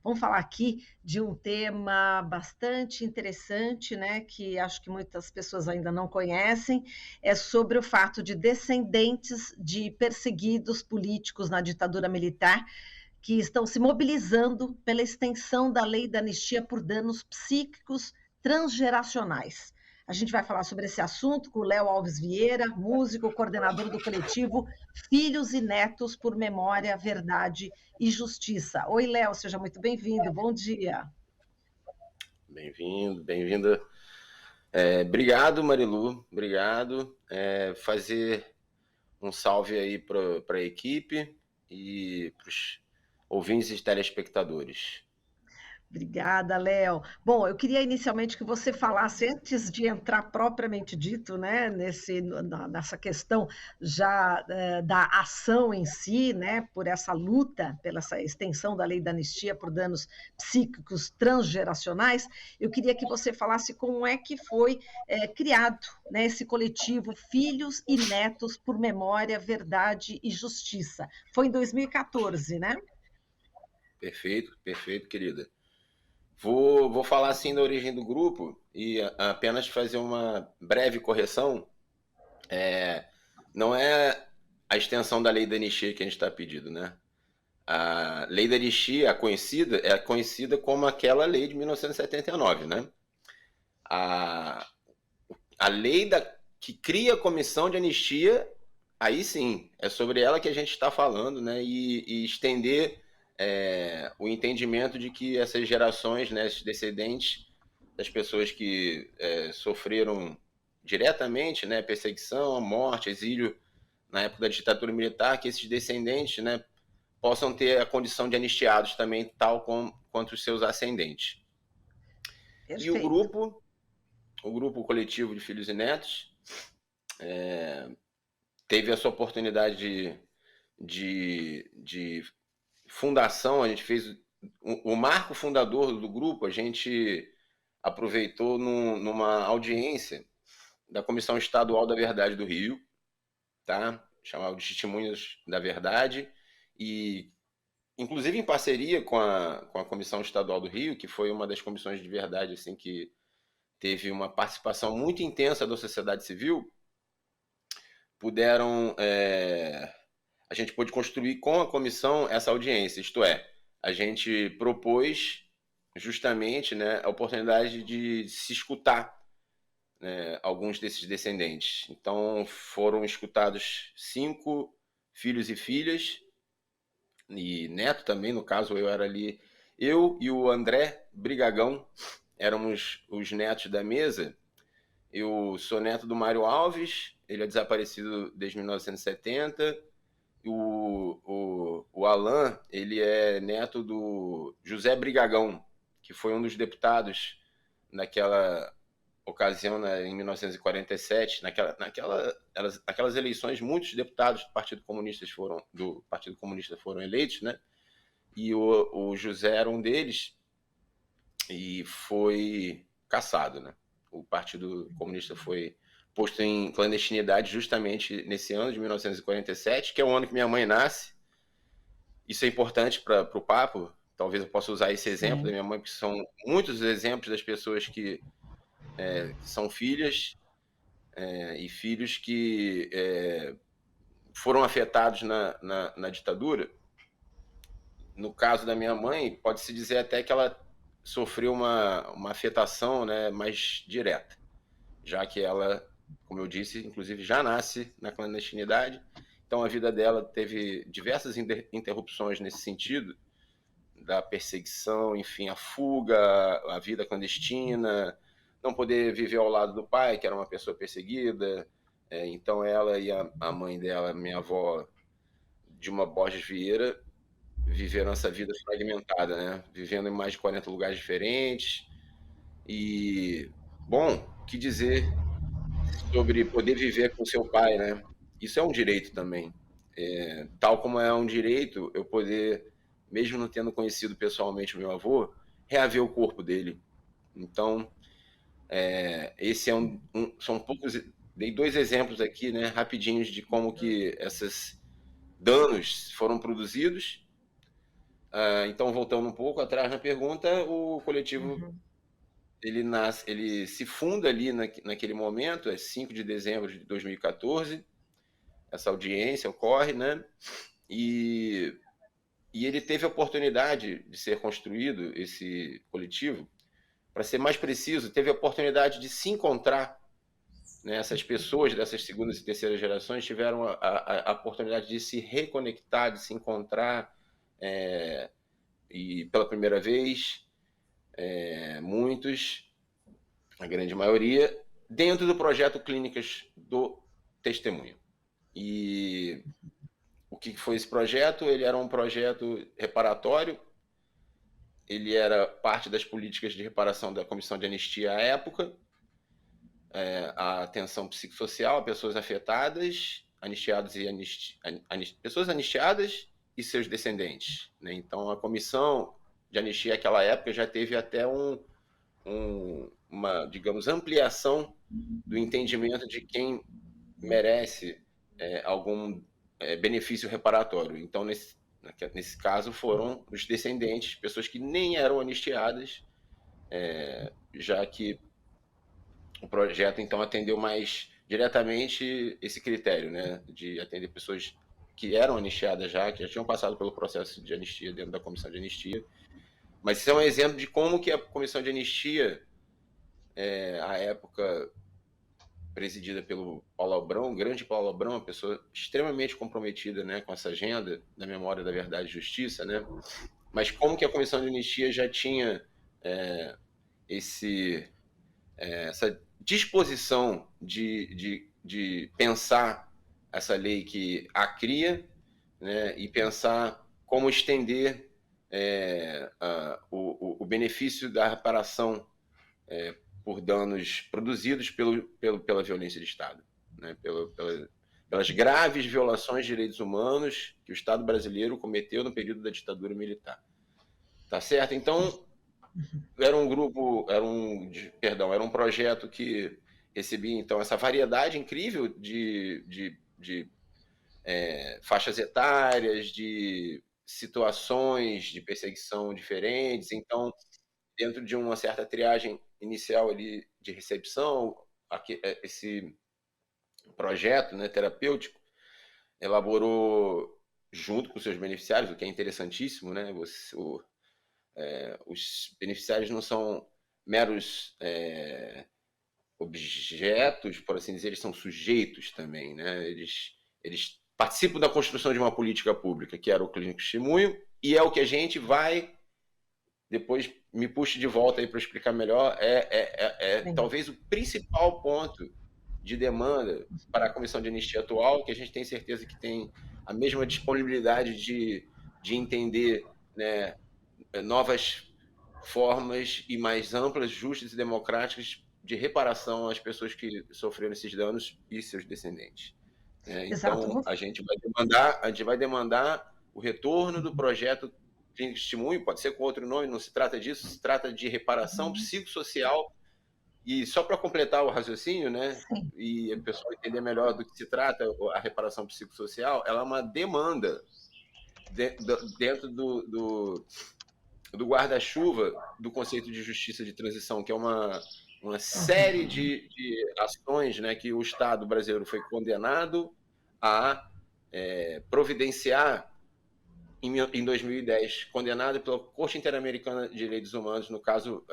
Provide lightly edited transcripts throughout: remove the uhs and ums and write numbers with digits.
Vamos falar aqui de um tema bastante interessante, né, que acho que muitas pessoas ainda não conhecem, é sobre o fato de descendentes de perseguidos políticos na ditadura militar que estão se mobilizando pela extensão da lei da anistia por danos psíquicos transgeracionais. A gente vai falar sobre esse assunto com o Léo Alves Vieira, músico, coordenador do coletivo Filhos e Netos por Memória, Verdade e Justiça. Oi, Léo, seja muito bem-vindo. Bom dia. Bem-vindo, bem-vinda. Obrigado, Marilu, obrigado. Fazer um salve aí para a equipe e para os ouvintes e telespectadores. Obrigada, Léo. Bom, eu queria inicialmente que você falasse, antes de entrar propriamente dito, né, nessa questão já da ação em si, né, por essa luta, pela essa extensão da lei da anistia por danos psíquicos transgeracionais, eu queria que você falasse como é que foi criado, né, esse coletivo Filhos e Netos por Memória, Verdade e Justiça. Foi em 2014, né? Perfeito, perfeito, querida. Vou falar assim da origem do grupo e apenas fazer uma breve correção. Não é a extensão da lei da anistia que a gente está pedindo, né? A lei da anistia, é conhecida como aquela lei de 1979, né? A, a lei que cria a comissão de anistia, aí sim, é sobre ela que a gente está falando, né? E estender o entendimento de que essas gerações, né, esses descendentes das pessoas que sofreram diretamente, né, perseguição, morte, exílio na época da ditadura militar, que esses descendentes, né, possam ter a condição de anistiados também, tal quanto os seus ascendentes. E Perfeito. o grupo coletivo de Filhos e Netos, teve essa oportunidade de fundação. A gente fez o marco fundador do grupo, a gente aproveitou numa audiência da Comissão Estadual da Verdade do Rio, tá? Chamado de Testemunhas da Verdade, e inclusive em parceria com a Comissão Estadual do Rio, que foi uma das comissões de verdade assim que teve uma participação muito intensa da sociedade civil. Puderam A gente pôde construir com a comissão essa audiência, isto é, a gente propôs justamente, né, a oportunidade de se escutar, né, alguns desses descendentes. Então foram escutados 5 filhos e filhas, e neto também, no caso eu era ali, eu e o André Brigagão éramos os netos da mesa. Eu sou neto do Mário Alves, ele é desaparecido desde 1970. O Alain, ele é neto do José Brigagão, que foi um dos deputados naquela ocasião, né, em 1947, naquelas eleições, muitos deputados do Partido Comunista foram eleitos, né? E o José era um deles e foi caçado, né? O Partido Comunista foi posto em clandestinidade justamente nesse ano de 1947, que é o ano que minha mãe nasce. Isso é importante para o papo. Talvez eu possa usar esse exemplo da Sim. minha mãe, porque são muitos exemplos das pessoas que são filhas e filhos que foram afetados na ditadura. No caso da minha mãe, pode-se dizer até que ela sofreu uma afetação, né, mais direta, já que ela, como eu disse, inclusive já nasce na clandestinidade. Então a vida dela teve diversas interrupções nesse sentido, da perseguição, enfim, a fuga, a vida clandestina, não poder viver ao lado do pai, que era uma pessoa perseguida. Então ela e a mãe dela, minha avó, Dilma Borges Vieira, viveram essa vida fragmentada, né? Vivendo em mais de 40 lugares diferentes. E, bom, o que dizer sobre poder viver com seu pai, né? Isso é um direito também. Tal como é um direito eu poder, mesmo não tendo conhecido pessoalmente o meu avô, reaver o corpo dele. Então, esse são poucos. Dei 2 exemplos aqui, né, rapidinhos, de como que esses danos foram produzidos. Então, voltando um pouco atrás na pergunta, o coletivo Uhum. ele se funda ali naquele momento, é 5 de dezembro de 2014, essa audiência ocorre, né? E, e ele teve a oportunidade de ser construído, esse coletivo, para ser mais preciso, teve a oportunidade de se encontrar, né? Essas pessoas dessas segundas e terceiras gerações tiveram a oportunidade de se reconectar, de se encontrar, e pela primeira vez, muitos, a grande maioria, dentro do projeto Clínicas do Testemunho. E o que foi esse projeto? Ele era um projeto reparatório, ele era parte das políticas de reparação da Comissão de Anistia à época, a atenção psicossocial a pessoas afetadas, anistiados e pessoas anistiadas e seus descendentes, né? Então, a Comissão de Anistia naquela época já teve até uma, digamos, ampliação do entendimento de quem merece algum benefício reparatório. Então, nesse caso, foram os descendentes, pessoas que nem eram anistiadas, já que o projeto, então, atendeu mais diretamente esse critério, né, de atender pessoas que eram anistiadas já, que já tinham passado pelo processo de anistia dentro da comissão de anistia. Mas isso é um exemplo de como que a comissão de anistia, à época presidida pelo Paulo Abrão, o grande Paulo Abrão, uma pessoa extremamente comprometida, né, com essa agenda da memória da verdade e justiça, né, mas como que a comissão de anistia já tinha essa disposição de pensar essa lei que a cria, né, e pensar como estender o benefício da reparação por danos produzidos pela violência de Estado, né, pelas graves violações de direitos humanos que o Estado brasileiro cometeu no período da ditadura militar. Tá certo? Então, era um projeto que recebia, então, essa variedade incrível de faixas etárias, de situações de perseguição diferentes. Então, dentro de uma certa triagem inicial ali de recepção, esse projeto, né, terapêutico elaborou junto com seus beneficiários, o que é interessantíssimo, né? Os beneficiários não são meros objetos, por assim dizer, eles são sujeitos também, né? Eles participam da construção de uma política pública, que era o Clínico Testemunho, e é o que a gente vai, depois me puxe de volta aí para explicar melhor, talvez o principal ponto de demanda para a Comissão de Anistia atual, que a gente tem certeza que tem a mesma disponibilidade de entender, né, novas formas e mais amplas, justas e democráticas de reparação às pessoas que sofreram esses danos e seus descendentes. Exato. Então, a gente vai demandar o retorno do projeto Clínica Testemunho, pode ser com outro nome, não se trata disso, se trata de reparação psicossocial. E só para completar o raciocínio, né, Sim. e a pessoa entender melhor do que se trata a reparação psicossocial, ela é uma demanda dentro do guarda-chuva do conceito de justiça de transição, que é uma série de ações, né, que o Estado brasileiro foi condenado a providenciar em 2010, condenado pela Corte Interamericana de Direitos Humanos, no caso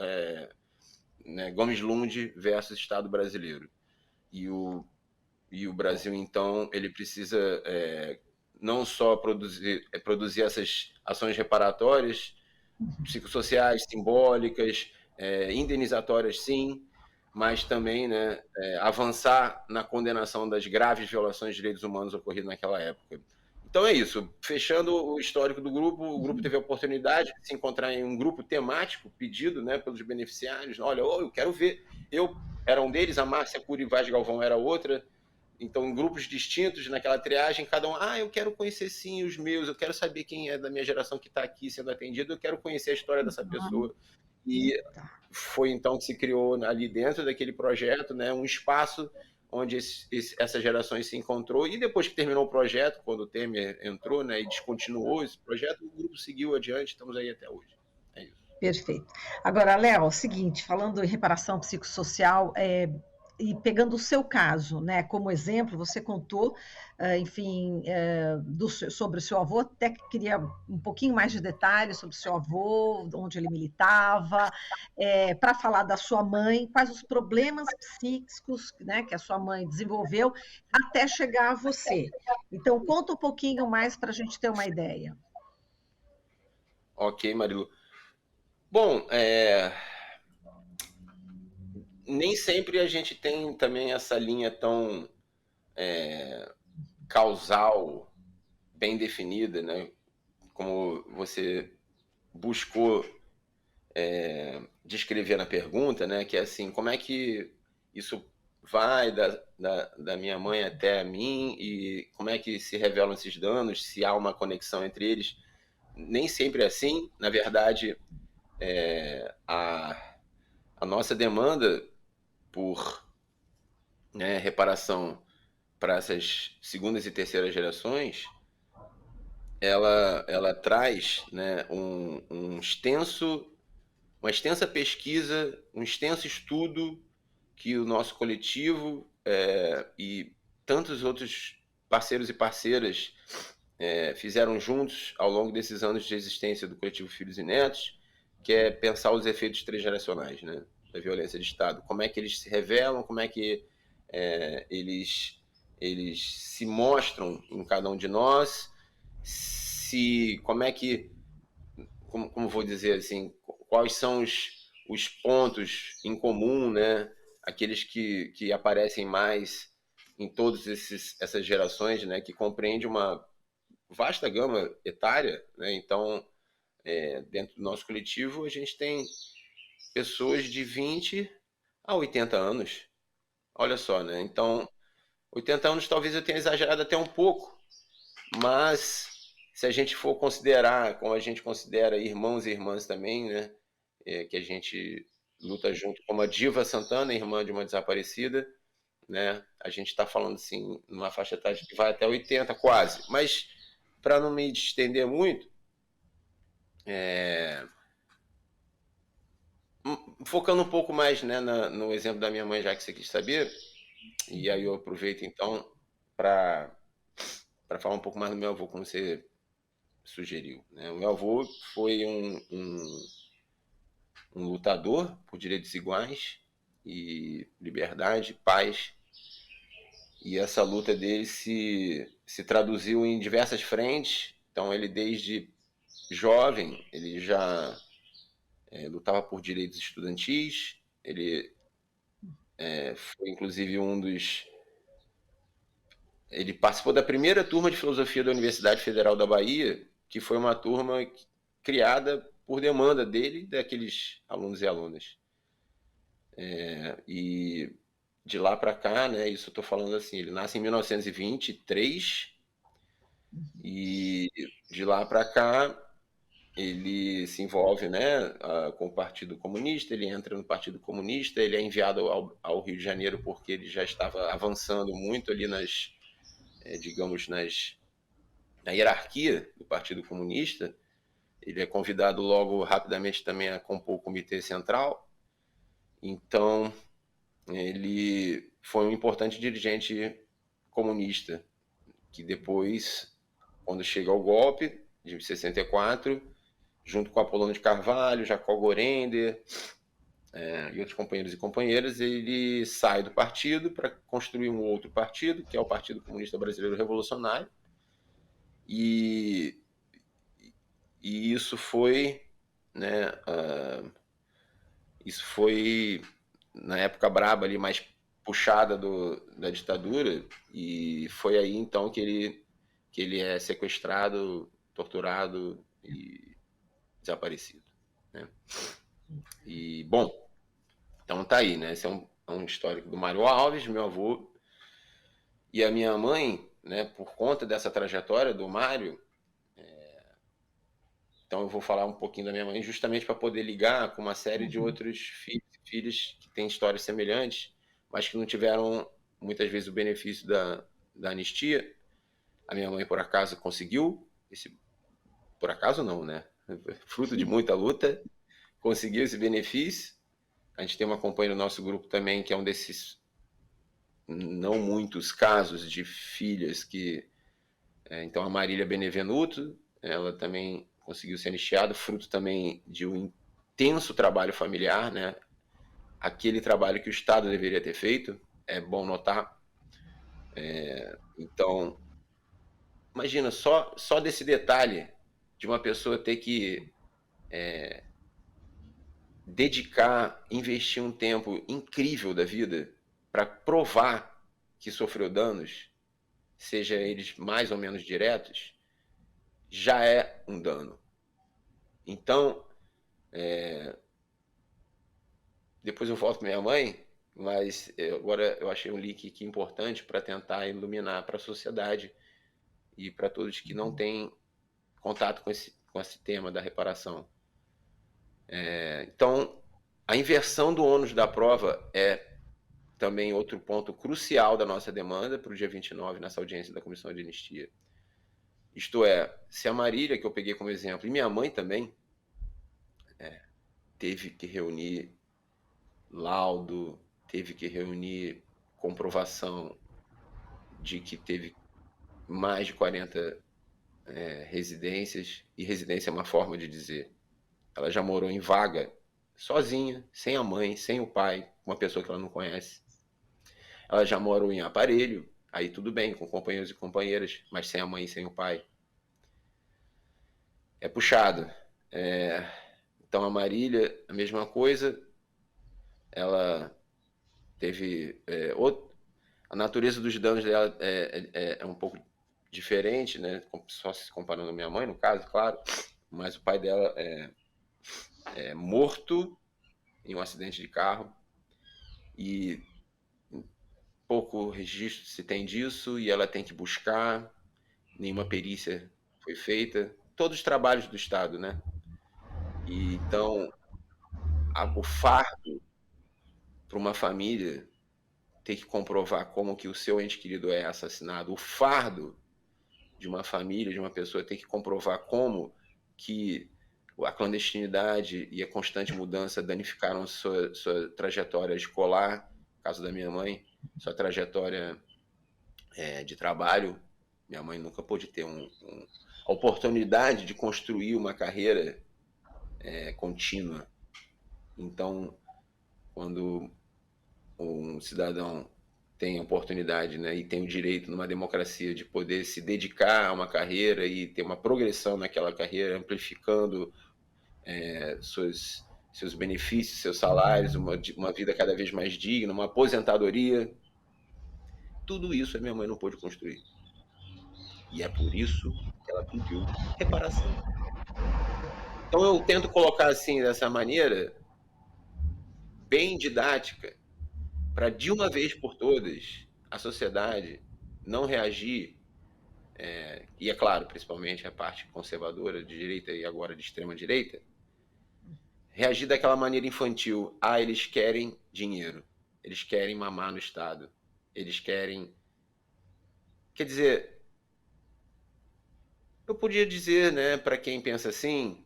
né, Gomes Lund versus Estado brasileiro. E o Brasil, então, ele precisa não só produzir essas ações reparatórias, psicossociais, simbólicas, indenizatórias, sim, mas também, né, avançar na condenação das graves violações de direitos humanos ocorridas naquela época. Então é isso. Fechando o histórico do grupo, o grupo teve a oportunidade de se encontrar em um grupo temático pedido, né, pelos beneficiários. Olha, eu quero ver. Eu era um deles, a Márcia Cury Vaz Galvão era outra. Então, em grupos distintos, naquela triagem, cada um, eu quero conhecer sim os meus, eu quero saber quem é da minha geração que está aqui sendo atendido, eu quero conhecer a história dessa pessoa. E foi então que se criou ali dentro daquele projeto, né, um espaço onde essas gerações se encontrou, e depois que terminou o projeto, quando o Temer entrou, né, e descontinuou esse projeto, o grupo seguiu adiante, estamos aí até hoje. É isso. Perfeito. Agora, Léo, é o seguinte, falando em reparação psicossocial, e pegando o seu caso, né, como exemplo, você contou, enfim, sobre o seu avô, até que queria um pouquinho mais de detalhes sobre o seu avô, onde ele militava, para falar da sua mãe, quais os problemas psíquicos, né, que a sua mãe desenvolveu até chegar a você. Então, conta um pouquinho mais para a gente ter uma ideia. Ok, Marilu. Bom, nem sempre a gente tem também essa linha tão causal, bem definida, né? Como você buscou descrever na pergunta, né? Que é assim, como é que isso vai da minha mãe até a mim e como é que se revelam esses danos, se há uma conexão entre eles. Nem sempre é assim. Na verdade, a nossa demanda por, né, reparação para essas segundas e terceiras gerações, ela traz, né, uma extensa pesquisa, um extenso estudo que o nosso coletivo e tantos outros parceiros e parceiras fizeram juntos ao longo desses anos de existência do coletivo Filhos e Netos, que é pensar os efeitos transgeracionais, né, da violência de Estado. Como é que eles se revelam, como é que eles se mostram em cada um de nós, como é que, como vou dizer assim, quais são os pontos em comum, né, aqueles que aparecem mais em todas essas gerações, né, que compreende uma vasta gama etária, né? Então, dentro do nosso coletivo, a gente tem pessoas de 20 a 80 anos. Olha só, né? Então, 80 anos talvez eu tenha exagerado até um pouco, mas se a gente for considerar, como a gente considera irmãos e irmãs também, né? Que a gente luta junto, como a Diva Santana, irmã de uma desaparecida, né? A gente está falando assim, numa faixa etária que vai até 80 quase. Mas, para não me estender muito, focando um pouco mais, né, no exemplo da minha mãe, já que você quis saber, e aí eu aproveito então para falar um pouco mais do meu avô, como você sugeriu. Né? O meu avô foi um lutador por direitos iguais e liberdade, paz, e essa luta dele se traduziu em diversas frentes. Então ele desde jovem ele já lutava por direitos estudantis, ele foi inclusive ele participou da primeira turma de filosofia da Universidade Federal da Bahia, que foi uma turma criada por demanda dele e daqueles alunos e alunas. E de lá para cá, né, isso eu estou falando assim, ele nasce em 1923 e de lá para cá ele se envolve, né, com o Partido Comunista, ele entra no Partido Comunista, ele é enviado ao Rio de Janeiro porque ele já estava avançando muito ali digamos, na hierarquia do Partido Comunista. Ele é convidado logo rapidamente também a compor o Comitê Central. Então, ele foi um importante dirigente comunista, que depois, quando chega ao golpe de 64, junto com Apolônio de Carvalho, Jacó Gorender e outros companheiros e companheiras, ele sai do partido para construir um outro partido, que é o Partido Comunista Brasileiro Revolucionário, e isso foi, né, isso foi na época braba ali, mais puxada da ditadura, e foi aí então que ele é sequestrado, torturado e desaparecido, né? E, bom, então tá aí, né? Esse é um histórico do Mário Alves, meu avô, e a minha mãe, né, por conta dessa trajetória do Mário. Então eu vou falar um pouquinho da minha mãe justamente para poder ligar com uma série de outros filhos e filhas que têm histórias semelhantes, mas que não tiveram muitas vezes o benefício da anistia. A minha mãe, por acaso, conseguiu, por acaso não, né? Fruto de muita luta, conseguiu esse benefício. A gente tem uma companheira no nosso grupo também, que é um desses não muitos casos de filhas que... Então, a Marília Benevenuto, ela também conseguiu ser anistiada, fruto também de um intenso trabalho familiar, né? Aquele trabalho que o Estado deveria ter feito, é bom notar. Então, imagina, só desse detalhe de uma pessoa ter que dedicar, investir um tempo incrível da vida para provar que sofreu danos, seja eles mais ou menos diretos, já é um dano. Então, depois eu volto para minha mãe, mas agora eu achei um link aqui importante para tentar iluminar para a sociedade e para todos que não têm contato com esse tema da reparação. Então, a inversão do ônus da prova é também outro ponto crucial da nossa demanda para o dia 29, nessa audiência da Comissão de Anistia. Isto é, se a Marília, que eu peguei como exemplo, e minha mãe também, teve que reunir laudo, teve que reunir comprovação de que teve mais de 40 residências, e residência é uma forma de dizer. Ela já morou em vaga, sozinha, sem a mãe, sem o pai, uma pessoa que ela não conhece. Ela já morou em aparelho, aí tudo bem, com companheiros e companheiras, mas sem a mãe e sem o pai. É puxado. Então a Marília, a mesma coisa, ela teve... a natureza dos danos dela é um pouco diferente, né? Só se comparando a minha mãe, no caso, claro, mas o pai dela é morto em um acidente de carro e pouco registro se tem disso, e ela tem que buscar, nenhuma perícia foi feita, todos os trabalhos do Estado, né? E então, o fardo para uma família ter que comprovar como que o seu ente querido é assassinado, o fardo de uma família, de uma pessoa ter que comprovar como que a clandestinidade e a constante mudança danificaram sua trajetória escolar, no caso da minha mãe, sua trajetória de trabalho. Minha mãe nunca pôde ter a oportunidade de construir uma carreira contínua. Então, quando um cidadão tem a oportunidade, né, e tem o direito numa democracia de poder se dedicar a uma carreira e ter uma progressão naquela carreira, amplificando seus benefícios, seus salários, uma vida cada vez mais digna, uma aposentadoria, tudo isso a minha mãe não pôde construir. E é por isso que ela pediu reparação. Então eu tento colocar assim, dessa maneira, bem didática, para de uma vez por todas a sociedade não reagir, e é claro, principalmente a parte conservadora de direita e agora de extrema direita, reagir daquela maneira infantil. Eles querem dinheiro, eles querem mamar no Estado, eles querem... Quer dizer, eu podia dizer, né, para quem pensa assim,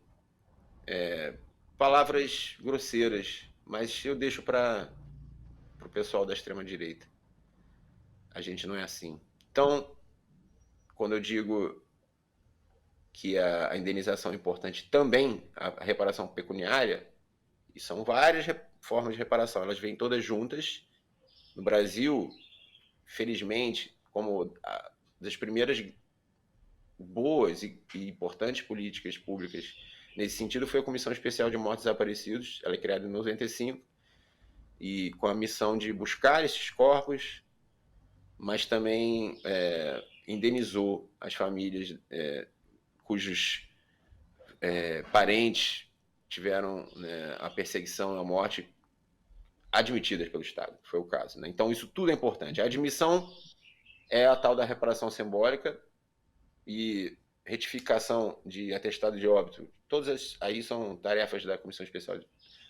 palavras grosseiras, mas eu deixo para o pessoal da extrema direita. A gente não é assim. Então, quando eu digo que a indenização é importante também, a reparação pecuniária, e são várias formas de reparação, elas vêm todas juntas. No Brasil, felizmente, como das primeiras boas e importantes políticas públicas nesse sentido foi a Comissão Especial de Mortos Desaparecidos. Ela é criada em 95, e com a missão de buscar esses corpos, mas também indenizou as famílias cujos parentes tiveram, né, a perseguição e a morte admitidas pelo Estado, que foi o caso, né? Então isso tudo é importante. A admissão é a tal da reparação simbólica, e retificação de atestado de óbito, todas aí são tarefas da Comissão Especial de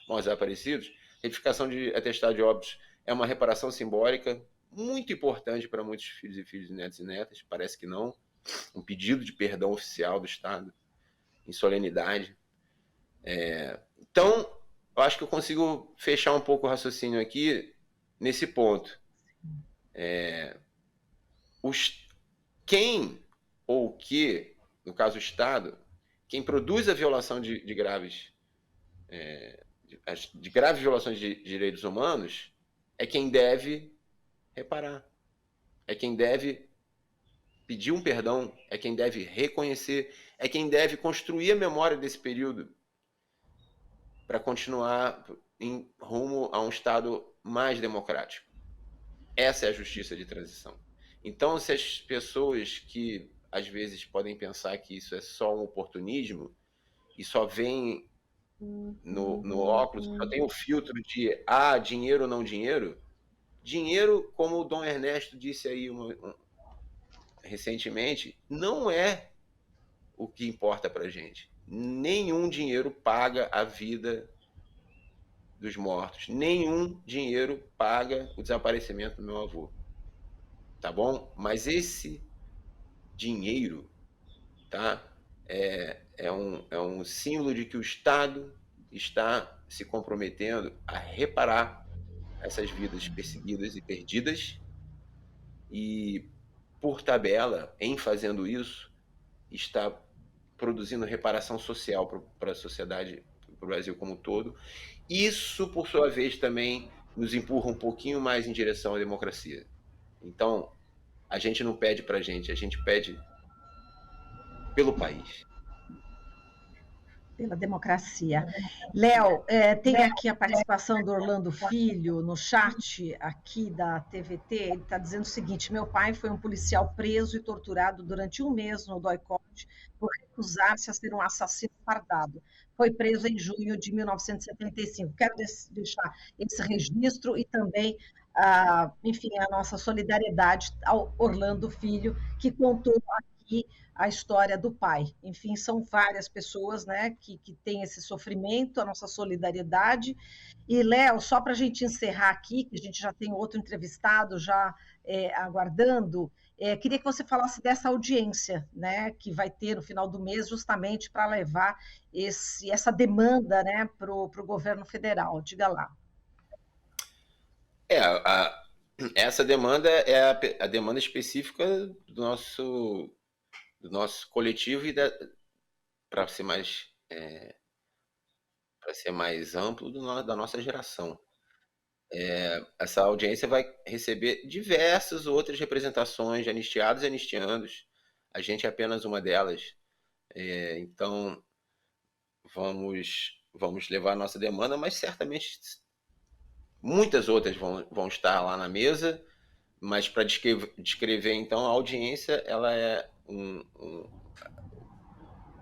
Mortos Desaparecidos. Retificação de atestado de óbitos é uma reparação simbólica, muito importante para muitos filhos e filhas, netos e netas, parece que não, um pedido de perdão oficial do Estado, em solenidade. Então, eu acho que eu consigo fechar um pouco o raciocínio aqui nesse ponto. Quem ou o que, no caso o Estado, quem produz a violação de graves violações de direitos humanos é quem deve reparar, é quem deve pedir um perdão, é quem deve reconhecer, é quem deve construir a memória desse período para continuar em rumo a um Estado mais democrático. Essa é a justiça de transição. Então, se as pessoas que às vezes podem pensar que isso é só um oportunismo e só vem no óculos, só tem o filtro de dinheiro ou não dinheiro, dinheiro, como o Dom Ernesto disse aí recentemente, não é o que importa para a gente. Nenhum dinheiro paga a vida dos mortos. Nenhum dinheiro paga o desaparecimento do meu avô. Tá bom? Mas esse dinheiro, tá? É um símbolo de que o Estado está se comprometendo a reparar essas vidas perseguidas e perdidas e, por tabela, em fazendo isso, está produzindo reparação social para a sociedade, para o Brasil como um todo. Isso, por sua vez, também nos empurra um pouquinho mais em direção à democracia. Então, a gente não pede para a gente pede pelo país. Pela democracia. Léo, tem aqui a participação do Orlando Filho no chat aqui da TVT. Ele está dizendo o seguinte: meu pai foi um policial preso e torturado durante um mês no DOI-CODE por recusar-se a ser um assassino fardado. Foi preso em junho de 1975. Quero deixar esse registro e também, enfim, a nossa solidariedade ao Orlando Filho, que contou aqui a história do pai. Enfim, são várias pessoas, né, que têm esse sofrimento, a nossa solidariedade. E, Léo, só para a gente encerrar aqui, que a gente já tem outro entrevistado já aguardando, queria que você falasse dessa audiência, né, que vai ter no final do mês, justamente para levar essa demanda, né, para o governo federal. Diga lá. Essa demanda é a demanda específica do nosso coletivo e para ser mais amplo da nossa geração. Essa audiência vai receber diversas outras representações de anistiados e anistiandos. A gente é apenas uma delas. Então, vamos levar a nossa demanda, mas certamente muitas outras vão estar lá na mesa. Mas para descrever, então, a audiência, ela é o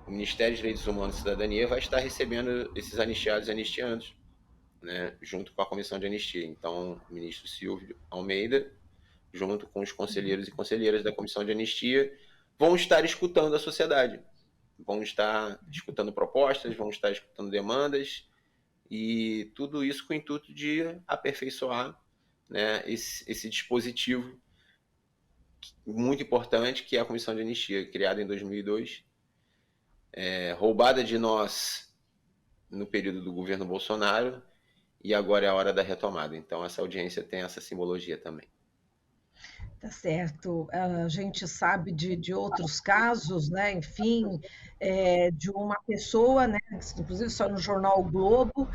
Ministério dos Direitos Humanos e Cidadania vai estar recebendo esses anistiados e anistiandos, né, junto com a Comissão de Anistia. Então, o ministro Silvio Almeida, junto com os conselheiros e conselheiras da Comissão de Anistia, vão estar escutando a sociedade, vão estar escutando propostas, vão estar escutando demandas, e tudo isso com o intuito de aperfeiçoar, né, esse dispositivo muito importante que é a Comissão de Anistia, criada em 2002, roubada de nós no período do governo Bolsonaro, e agora é a hora da retomada. Então, essa audiência tem essa simbologia também. Tá certo. A gente sabe de outros casos, né? Enfim, de uma pessoa, né? Inclusive só no jornal o Globo,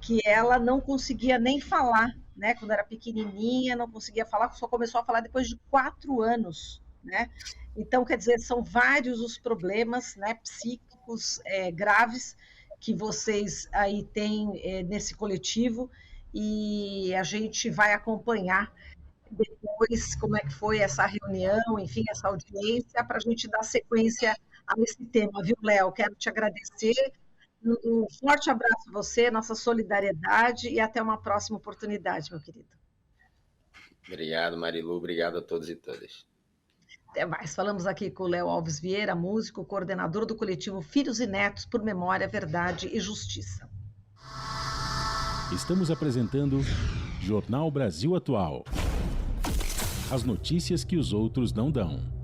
que ela não conseguia nem falar, né? Quando era pequenininha, não conseguia falar, só começou a falar depois de 4 anos, né? Então, quer dizer, são vários os problemas, né, psíquicos graves que vocês aí têm nesse coletivo, e a gente vai acompanhar depois como é que foi essa reunião, enfim, essa audiência, para a gente dar sequência a esse tema, viu, Léo? Quero te agradecer. Um forte abraço a você, nossa solidariedade, e até uma próxima oportunidade, meu querido. Obrigado, Marilu. Obrigado a todos e todas. Até mais. Falamos aqui com o Léo Alves Vieira, músico, coordenador do coletivo Filhos e Netos por Memória, Verdade e Justiça. Estamos apresentando Jornal Brasil Atual. as notícias que os outros não dão.